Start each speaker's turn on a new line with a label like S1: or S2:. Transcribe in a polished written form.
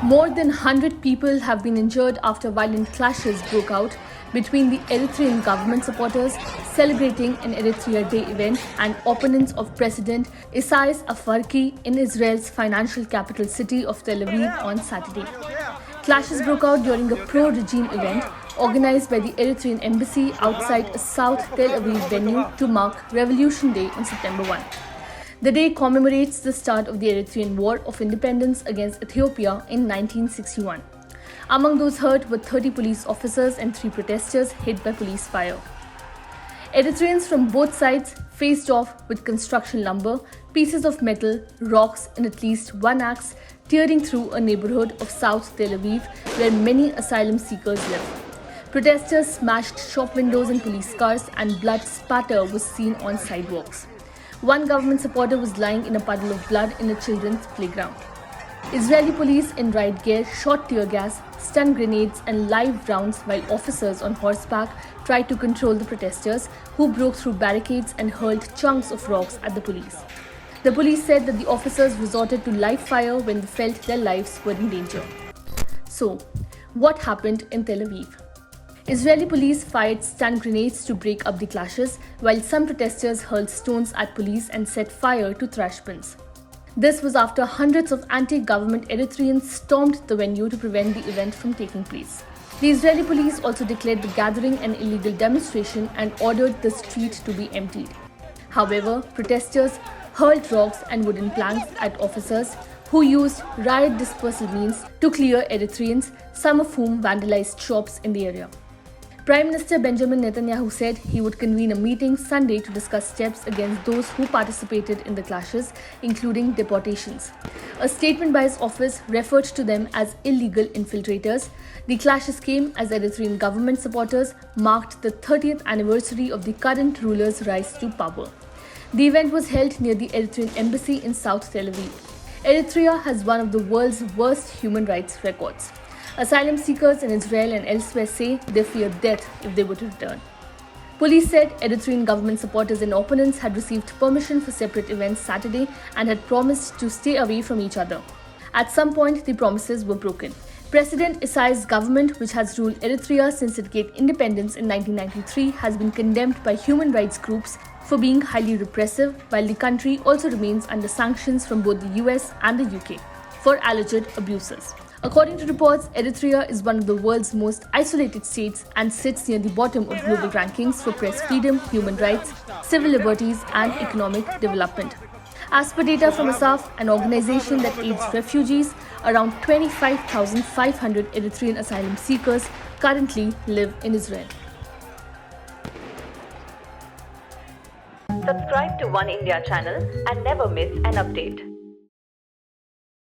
S1: More than 100 people have been injured after violent clashes broke out between the Eritrean government supporters celebrating an Eritrea Day event and opponents of President Isaias Afwerki in Israel's financial capital city of Tel Aviv on Saturday. Clashes broke out during a pro-regime event organized by the Eritrean embassy outside a South Tel Aviv venue to mark Revolution Day on September 1. The day commemorates the start of the Eritrean War of Independence against Ethiopia in 1961. Among those hurt were 30 police officers and 3 protesters hit by police fire. Eritreans from both sides faced off with construction lumber, pieces of metal, rocks and at least one axe tearing through a neighborhood of South Tel Aviv where many asylum seekers live. Protesters smashed shop windows and police cars and blood spatter was seen on sidewalks. One government supporter was lying in a puddle of blood in a children's playground. Israeli police in riot gear shot tear gas, stun grenades and live rounds while officers on horseback tried to control the protesters who broke through barricades and hurled chunks of rocks at the police. The police said that the officers resorted to live fire when they felt their lives were in danger. So, what happened in Tel Aviv? Israeli police fired stun grenades to break up the clashes, while some protesters hurled stones at police and set fire to trash bins. This was after hundreds of anti-government Eritreans stormed the venue to prevent the event from taking place. The Israeli police also declared the gathering an illegal demonstration and ordered the street to be emptied. However, protesters hurled rocks and wooden planks at officers who used riot dispersal means to clear Eritreans, some of whom vandalized shops in the area. Prime Minister Benjamin Netanyahu said he would convene a meeting Sunday to discuss steps against those who participated in the clashes, including deportations. A statement by his office referred to them as illegal infiltrators. The clashes came as Eritrean government supporters marked the 30th anniversary of the current ruler's rise to power. The event was held near the Eritrean embassy in South Tel Aviv. Eritrea has one of the world's worst human rights records. Asylum seekers in Israel and elsewhere say they fear death if they were to return. Police said Eritrean government supporters and opponents had received permission for separate events Saturday and had promised to stay away from each other. At some point, the promises were broken. President Isaias' government, which has ruled Eritrea since it gained independence in 1993, has been condemned by human rights groups for being highly repressive, while the country also remains under sanctions from both the US and the UK for alleged abuses. According to reports, Eritrea is one of the world's most isolated states and sits near the bottom of global rankings for press freedom, human rights, civil liberties and economic development. As per data from ASAF, an organization that aids refugees, around 25,500 Eritrean asylum seekers currently live in Israel.
S2: Subscribe to Oneindia channel and never miss an update.